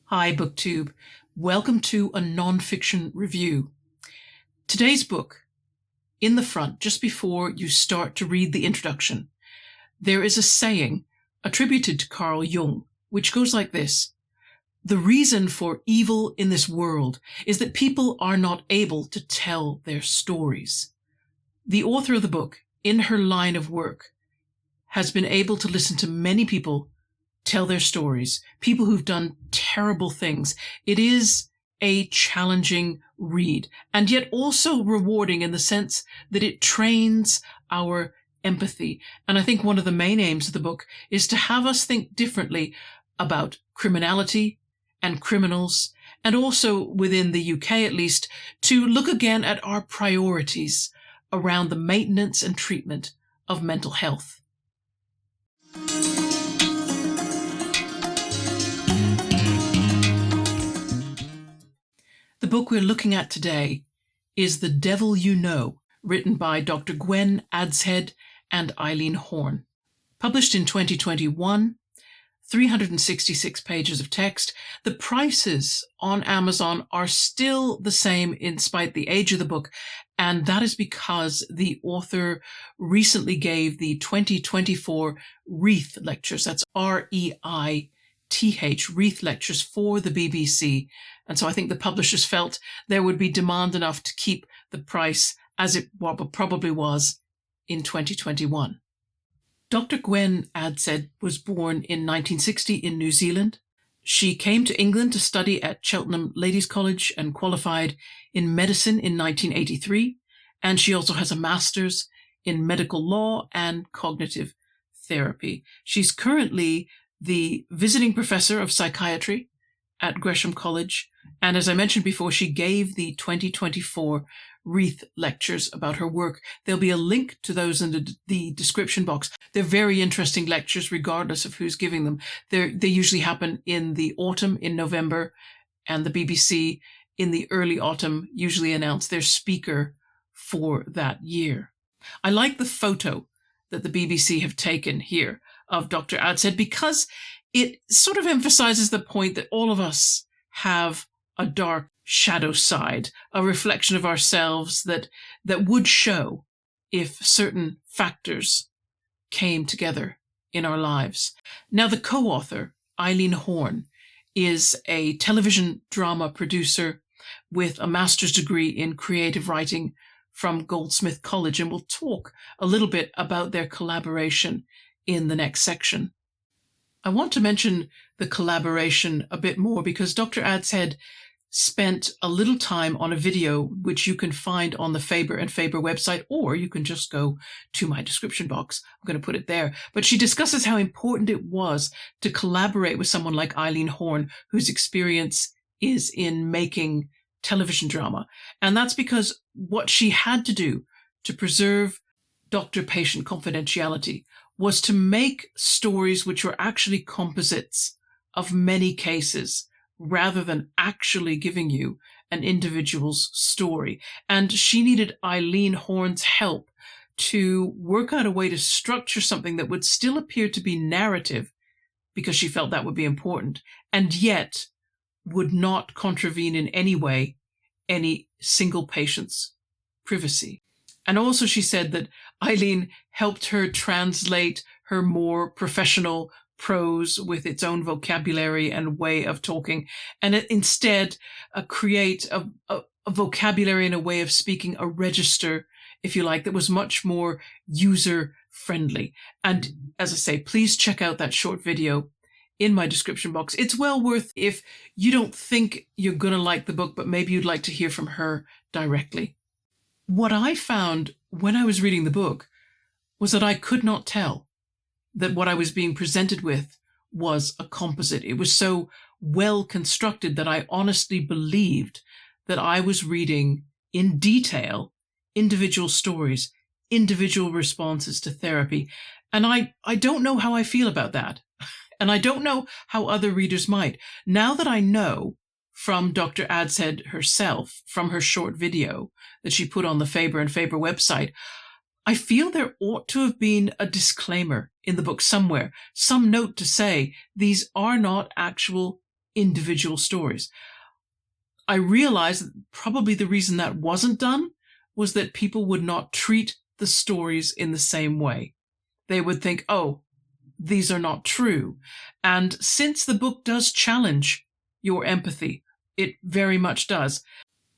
Hi, BookTube. Welcome to a non-fiction review. Today's book, in the front, just before you start to read the introduction, there is a saying attributed to Carl Jung, which goes like this: "The reason for evil in this world is that people are not able to tell their stories." The author of the book, in her line of work, has been able to listen to many people tell their stories, people who've done terrible things. It is a challenging read, and yet also rewarding in the sense that it trains our empathy. And I think one of the main aims of the book is to have us think differently about criminality and criminals, and also within the UK at least, to look again at our priorities around the maintenance and treatment of mental health. The book we're looking at today is The Devil You Know, written by Dr. Gwen Adshead and Eileen Horne. Published in 2021, 366 pages of text. The prices on Amazon are still the same in spite the age of the book, and that is because the author recently gave the 2024 Reith Lectures. That's REITH, Reith Lectures, for the BBC. And so I think the publishers felt there would be demand enough to keep the price as it probably was in 2021. Dr. Gwen Adshead was born in 1960 in New Zealand. She came to England to study at Cheltenham Ladies' College and qualified in medicine in 1983. And she also has a master's in medical law and cognitive therapy. She's currently the visiting professor of psychiatry at Gresham College. And as I mentioned before, she gave the 2024 Reith Lectures about her work. There'll be a link to those in the description box. They're very interesting lectures, regardless of who's giving them. They usually happen in the autumn, in November, and the BBC in the early autumn usually announce their speaker for that year. I like the photo that the BBC have taken here of Dr. Adshead because it sort of emphasizes the point that all of us have a dark shadow side, a reflection of ourselves that would show if certain factors came together in our lives. Now, the co-author, Eileen Horne, is a television drama producer with a master's degree in creative writing from Goldsmith College, and we'll talk a little bit about their collaboration in the next section. I want to mention the collaboration a bit more because Dr. Adshead spent a little time on a video which you can find on the Faber and Faber website, or you can just go to my description box. I'm going to put it there. But she discusses how important it was to collaborate with someone like Eileen Horne, whose experience is in making television drama. And that's because what she had to do to preserve doctor-patient confidentiality was to make stories which were actually composites of many cases, rather than actually giving you an individual's story. And she needed Eileen Horne's help to work out a way to structure something that would still appear to be narrative, because she felt that would be important, and yet would not contravene in any way any single patient's privacy. And also she said that Eileen helped her translate her more professional prose with its own vocabulary and way of talking, and instead create a vocabulary and a way of speaking, a register, if you like, that was much more user-friendly. And as I say, please check out that short video in my description box. It's well worth if you don't think you're going to like the book, but maybe you'd like to hear from her directly. What I found when I was reading the book was that I could not tell that what I was being presented with was a composite. It was so well constructed that I honestly believed that I was reading in detail individual stories, individual responses to therapy. And I don't know how I feel about that. And I don't know how other readers might. Now that I know from Dr. Adshead herself, from her short video that she put on the Faber and Faber website, I feel there ought to have been a disclaimer in the book somewhere, some note to say these are not actual individual stories. I realized that probably the reason that wasn't done was that people would not treat the stories in the same way. They would think, oh, these are not true. And since the book does challenge your empathy, it very much does,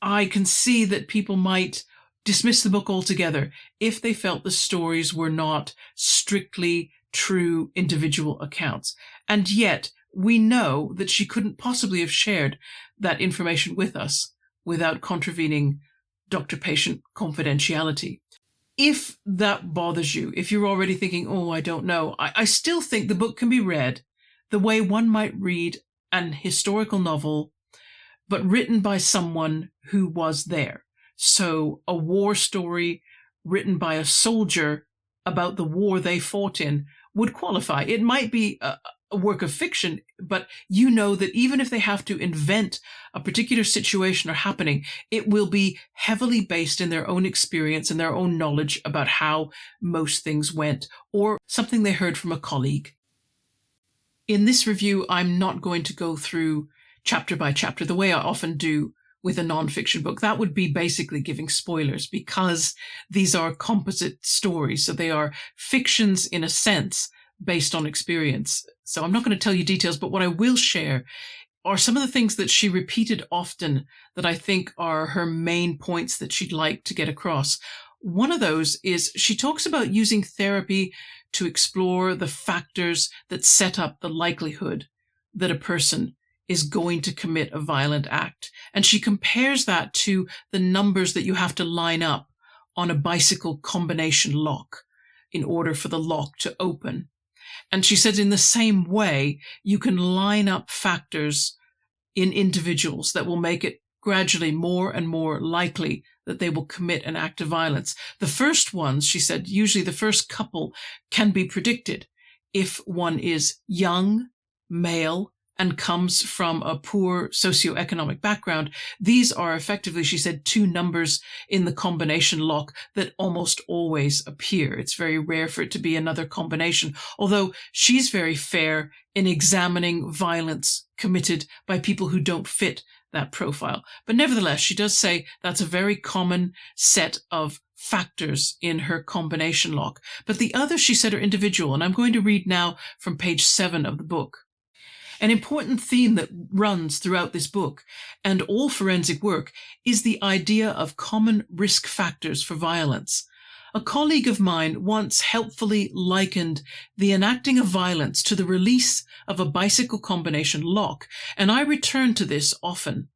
I can see that people might dismiss the book altogether if they felt the stories were not strictly true individual accounts. And yet, we know that she couldn't possibly have shared that information with us without contravening doctor-patient confidentiality. If that bothers you, if you're already thinking, oh, I don't know, I still think the book can be read the way one might read an historical novel, but written by someone who was there. So a war story written by a soldier about the war they fought in would qualify. It might be a work of fiction, but you know that even if they have to invent a particular situation or happening, it will be heavily based in their own experience and their own knowledge about how most things went, or something they heard from a colleague. In this review, I'm not going to go through chapter by chapter the way I often do with a nonfiction book. That would be basically giving spoilers, because these are composite stories. So they are fictions in a sense based on experience. So I'm not going to tell you details, but what I will share are some of the things that she repeated often that I think are her main points that she'd like to get across. One of those is she talks about using therapy to explore the factors that set up the likelihood that a person is going to commit a violent act. And she compares that to the numbers that you have to line up on a bicycle combination lock in order for the lock to open. And she said in the same way, you can line up factors in individuals that will make it gradually more and more likely that they will commit an act of violence. The first ones, she said, usually the first couple can be predicted. If one is young, male, and comes from a poor socioeconomic background, these are effectively, she said, two numbers in the combination lock that almost always appear. It's very rare for it to be another combination, although she's very fair in examining violence committed by people who don't fit that profile. But nevertheless, she does say that's a very common set of factors in her combination lock. But the others, she said, are individual, and I'm going to read now from page 7 of the book. An important theme that runs throughout this book and all forensic work is the idea of common risk factors for violence. A colleague of mine once helpfully likened the enacting of violence to the release of a bicycle combination lock, and I return to this often.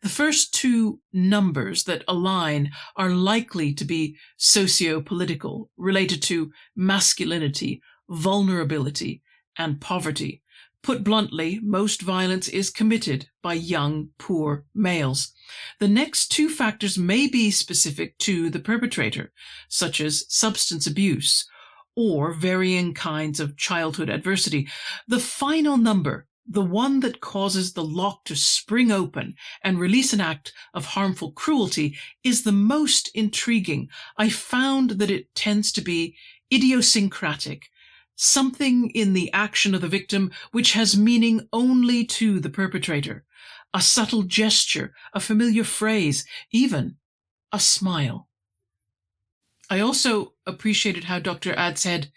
The first two numbers that align are likely to be socio-political, related to masculinity, vulnerability, and poverty. Put bluntly, most violence is committed by young, poor males. The next two factors may be specific to the perpetrator, such as substance abuse or varying kinds of childhood adversity. The final number, the one that causes the lock to spring open and release an act of harmful cruelty, is the most intriguing. I found that it tends to be idiosyncratic, something in the action of the victim which has meaning only to the perpetrator. A subtle gesture, a familiar phrase, even a smile. I also appreciated how Dr. Adshead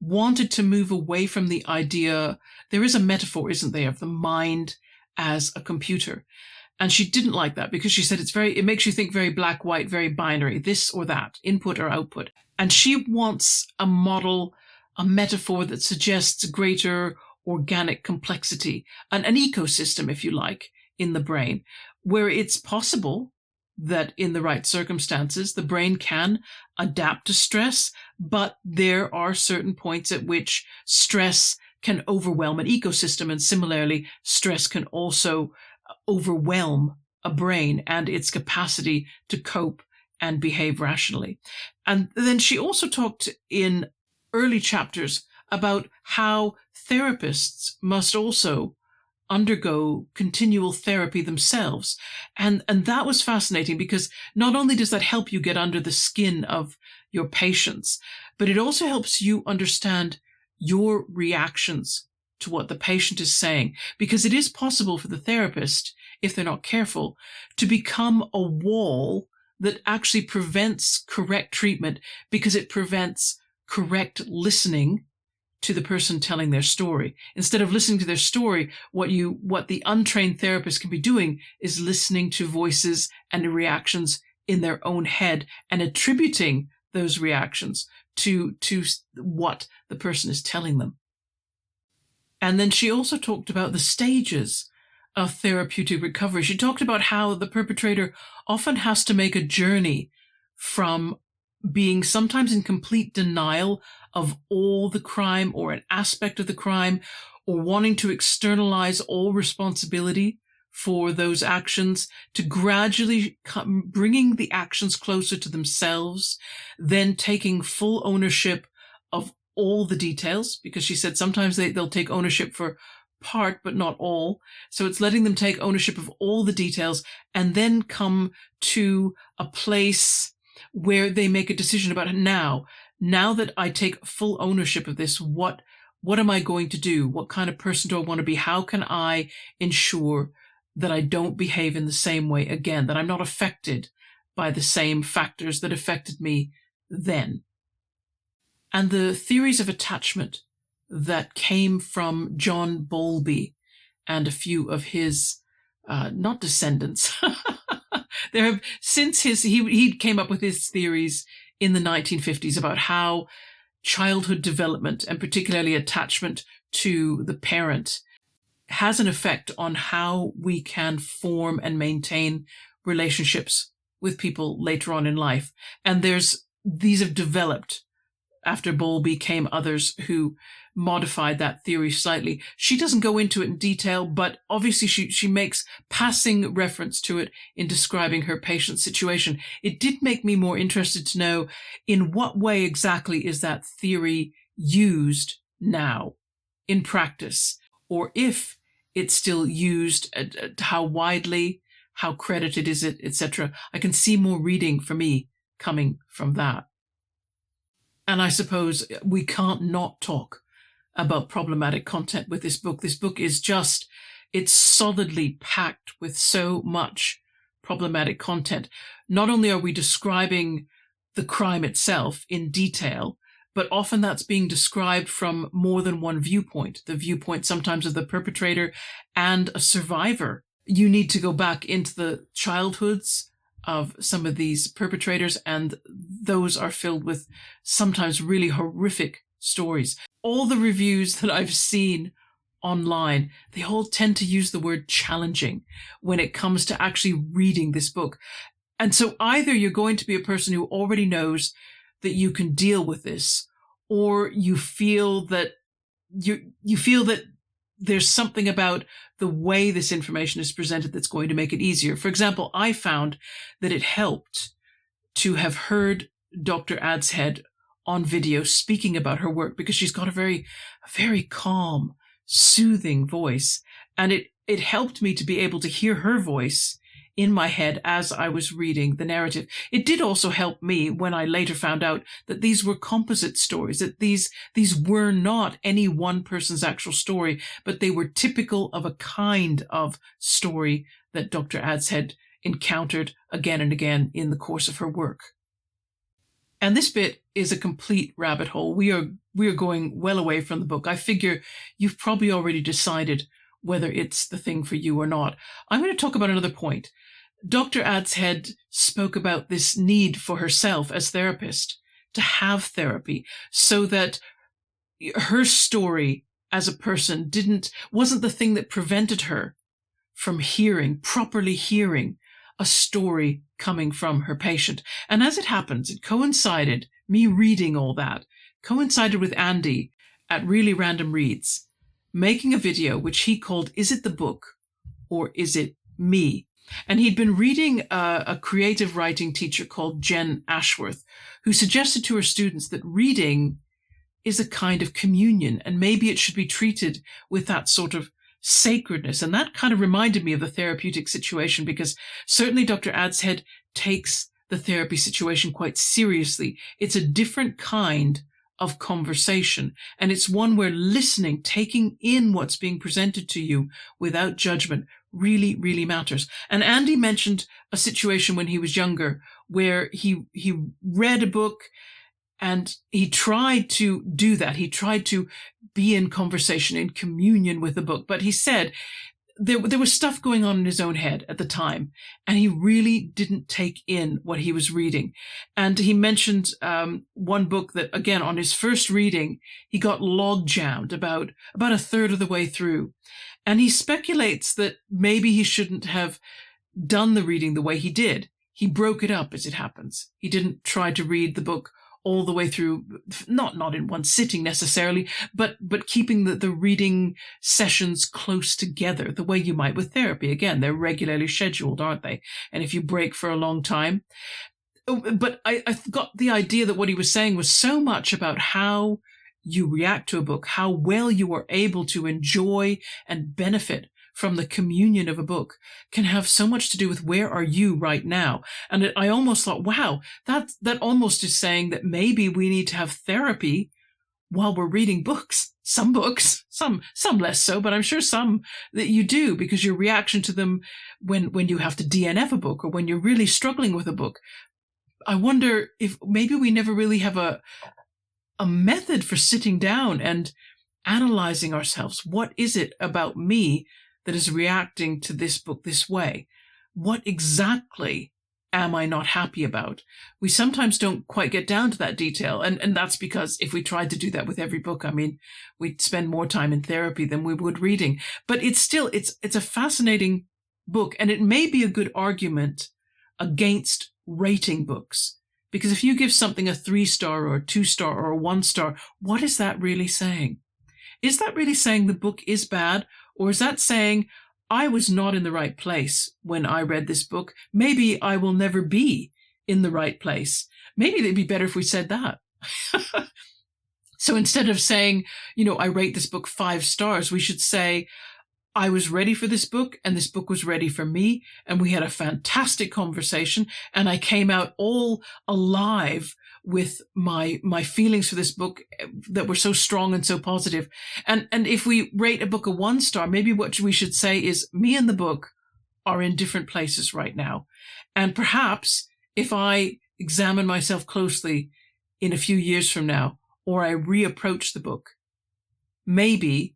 wanted to move away from the idea, there is a metaphor, isn't there, of the mind as a computer. And she didn't like that because she said it makes you think very black, white, very binary, this or that, input or output. And she wants a model, a metaphor that suggests greater organic complexity, an ecosystem, if you like, in the brain, where it's possible that in the right circumstances, the brain can adapt to stress, but there are certain points at which stress can overwhelm an ecosystem, and similarly, stress can also overwhelm a brain and its capacity to cope and behave rationally. And then she also talked in early chapters about how therapists must also undergo continual therapy themselves. And that was fascinating because not only does that help you get under the skin of your patients, but it also helps you understand your reactions to what the patient is saying, because it is possible for the therapist, if they're not careful, to become a wall that actually prevents correct treatment because it prevents correct listening to the person telling their story. Instead of listening to their story, what the untrained therapist can be doing is listening to voices and reactions in their own head and attributing those reactions to what the person is telling them. And then she also talked about the stages of therapeutic recovery. She talked about how the perpetrator often has to make a journey from being sometimes in complete denial of all the crime or an aspect of the crime, or wanting to externalize all responsibility for those actions, to gradually bringing the actions closer to themselves, then taking full ownership of all the details, because she said sometimes they'll take ownership for part, but not all. So it's letting them take ownership of all the details and then come to a place where they make a decision about now that I take full ownership of this, what am I going to do? What kind of person do I want to be? How can I ensure that I don't behave in the same way again, that I'm not affected by the same factors that affected me then? And the theories of attachment that came from John Bowlby and a few of his, not descendants. There have since he came up with his theories in the 1950s about how childhood development, and particularly attachment to the parent, has an effect on how we can form and maintain relationships with people later on in life. And these have developed. After Bowlby came others who modified that theory slightly. She doesn't go into it in detail, but obviously she makes passing reference to it in describing her patient's situation. It did make me more interested to know in what way exactly is that theory used now in practice, or if it's still used, how widely, how credited is it, etc. I can see more reading for me coming from that. And I suppose we can't not talk about problematic content with this book. This book is it's solidly packed with so much problematic content. Not only are we describing the crime itself in detail, but often that's being described from more than one viewpoint. The viewpoint sometimes of the perpetrator and a survivor. You need to go back into the childhoods of some of these perpetrators, and those are filled with sometimes really horrific stories. All the reviews that I've seen online, they all tend to use the word challenging when it comes to actually reading this book. And so either you're going to be a person who already knows that you can deal with this, or you feel that there's something about the way this information is presented that's going to make it easier. For example, I found that it helped to have heard Dr. Adshead on video speaking about her work, because she's got a very calm, soothing voice. And it helped me to be able to hear her voice in my head as I was reading the narrative. It did also help me when I later found out that these were composite stories, that these were not any one person's actual story, but they were typical of a kind of story that Dr. Adshead encountered again and again in the course of her work. And this bit is a complete rabbit hole. We are going well away from the book. I figure you've probably already decided whether it's the thing for you or not. I'm going to talk about another point. Dr. Adshead spoke about this need for herself as therapist to have therapy, so that her story as a person wasn't the thing that prevented her from properly hearing a story coming from her patient. And as it happens, me reading all that coincided with Andy at Really Random Reads making a video which he called "Is It the Book or Is It Me?" And he'd been reading a creative writing teacher called Gwen Adshead, who suggested to her students that reading is a kind of communion, and maybe it should be treated with that sort of sacredness. And that kind of reminded me of the therapeutic situation, because certainly Dr. Adshead takes the therapy situation quite seriously. It's a different kind of conversation. And it's one where listening, taking in what's being presented to you without judgment really, really matters. And Andy mentioned a situation when he was younger where he read a book and he tried to do that. He tried to be in conversation, in communion with the book. But he said there was stuff going on in his own head at the time, and he really didn't take in what he was reading. And he mentioned one book that, again, on his first reading, he got log jammed about a third of the way through. And he speculates that maybe he shouldn't have done the reading the way he did. He broke it up, as it happens. He didn't try to read the book all the way through, not in one sitting necessarily, but keeping the reading sessions close together, the way you might with therapy. Again, they're regularly scheduled, aren't they? And if you break for a long time. But I got the idea that what he was saying was so much about how you react to a book, how well you are able to enjoy and benefit from the communion of a book can have so much to do with where are you right now. And I almost thought, wow, that almost is saying that maybe we need to have therapy while we're reading books. Some books, some less so, but I'm sure some that you do, because your reaction to them when you have to DNF a book or when you're really struggling with a book. I wonder if maybe we never really have a method for sitting down and analyzing ourselves. What is it about me that is reacting to this book this way? What exactly am I not happy about? We sometimes don't quite get down to that detail. And that's because if we tried to do that with every book, I mean, we'd spend more time in therapy than we would reading. But it's still, it's a fascinating book. And it may be a good argument against rating books. Because if you give something a 3-star or a 2-star or a 1-star, what is that really saying? Is that really saying the book is bad? Or is that saying, I was not in the right place when I read this book. Maybe I will never be in the right place. Maybe it'd be better if we said that. So instead of saying, I rate this book 5 stars, we should say, I was ready for this book and this book was ready for me. And we had a fantastic conversation and I came out all alive with my feelings for this book that were so strong and so positive. And if we rate a book a 1-star, maybe what we should say is me and the book are in different places right now. And perhaps if I examine myself closely in a few years from now, or I reapproach the book, maybe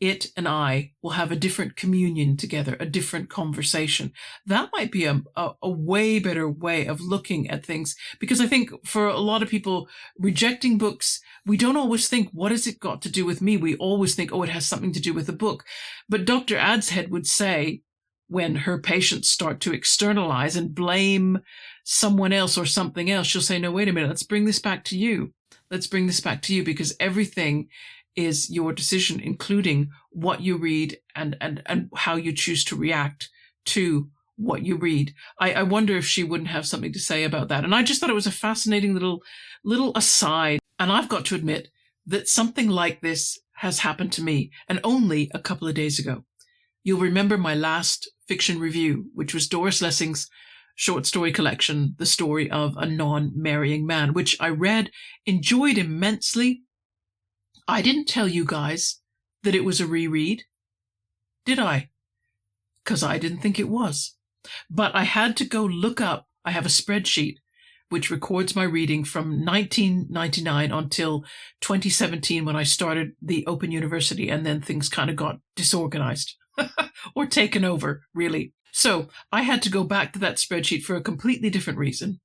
it and I will have a different communion together, a different conversation. That might be a way better way of looking at things, because I think for a lot of people, rejecting books, we don't always think, what has it got to do with me? We always think, oh, it has something to do with the book. But Dr. Adshead would say, when her patients start to externalize and blame someone else or something else, she'll say, no, wait a minute, let's bring this back to you. Let's bring this back to you, because everything is your decision, including what you read and how you choose to react to what you read. I wonder if she wouldn't have something to say about that. And I just thought it was a fascinating little aside. And I've got to admit that something like this has happened to me, and only a couple of days ago. You'll remember my last fiction review, which was Doris Lessing's short story collection, The Story of a Non-Marrying Man, which I read, enjoyed immensely. I didn't tell you guys that it was a reread, did I? Because I didn't think it was. But I had to go look up. I have a spreadsheet which records my reading from 1999 until 2017 when I started the Open University, and then things kind of got disorganized or taken over, really. So I had to go back to that spreadsheet for a completely different reason.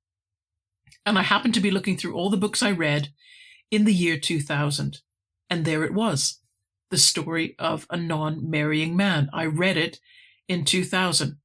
And I happened to be looking through all the books I read in the year 2000. And there it was, The Story of a Non-Marrying Man. I read it in 2000.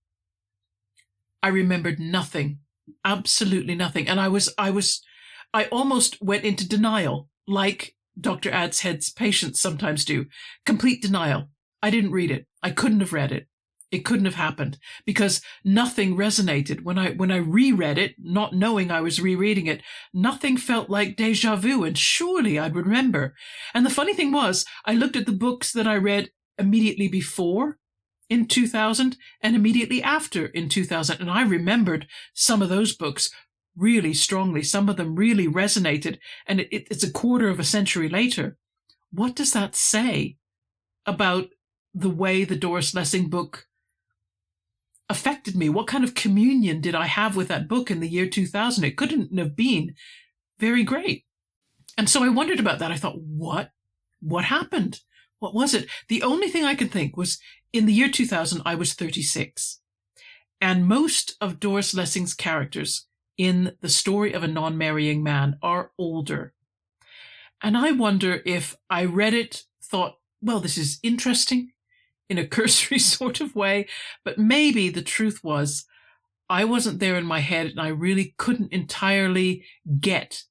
I remembered nothing, absolutely nothing. And I almost went into denial, like Dr. Adshead's patients sometimes do. Complete denial. I didn't read it. I couldn't have read it. It couldn't have happened because nothing resonated. When I reread it, not knowing I was rereading it, nothing felt like deja vu, and surely I'd remember. And the funny thing was, I looked at the books that I read immediately before in 2000 and immediately after in 2000, and I remembered some of those books really strongly. Some of them really resonated, and it's a quarter of a century later. What does that say about the way the Doris Lessing book affected me? What kind of communion did I have with that book in the year 2000? It couldn't have been very great. And so I wondered about that. I thought, what happened? What was it? The only thing I could think was, in the year 2000, I was 36. And most of Doris Lessing's characters in The Story of a Non-Marrying Man are older. And I wonder if I read it, thought, well, this is interesting in a cursory sort of way, but maybe the truth was I wasn't there in my head and I really couldn't entirely get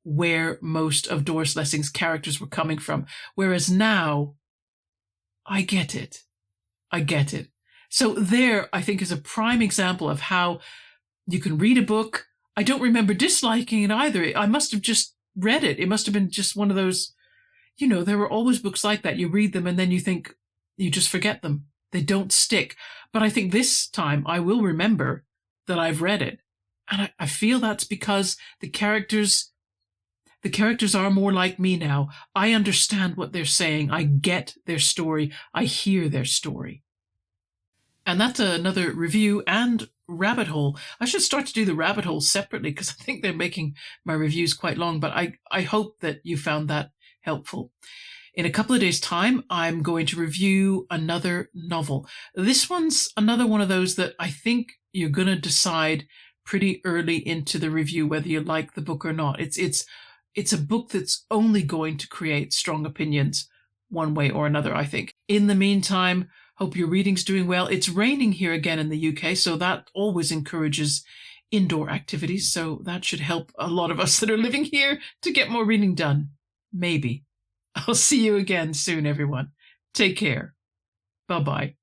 where most of Doris Lessing's characters were coming from. Whereas now, I get it. I get it. So there, I think, is a prime example of how you can read a book. I don't remember disliking it either. I must have just read it. It must have been just one of those, there were always books like that. You read them and then you think, you just forget them. They don't stick. But I think this time I will remember that I've read it. And I feel that's because the characters are more like me now. I understand what they're saying. I get their story. I hear their story. And that's another review and rabbit hole. I should start to do the rabbit hole separately because I think they're making my reviews quite long, but I hope that you found that helpful. In a couple of days' time, I'm going to review another novel. This one's another one of those that I think you're going to decide pretty early into the review whether you like the book or not. It's a book that's only going to create strong opinions one way or another, I think. In the meantime, hope your reading's doing well. It's raining here again in the UK, so that always encourages indoor activities. So that should help a lot of us that are living here to get more reading done. Maybe. I'll see you again soon, everyone. Take care. Bye-bye.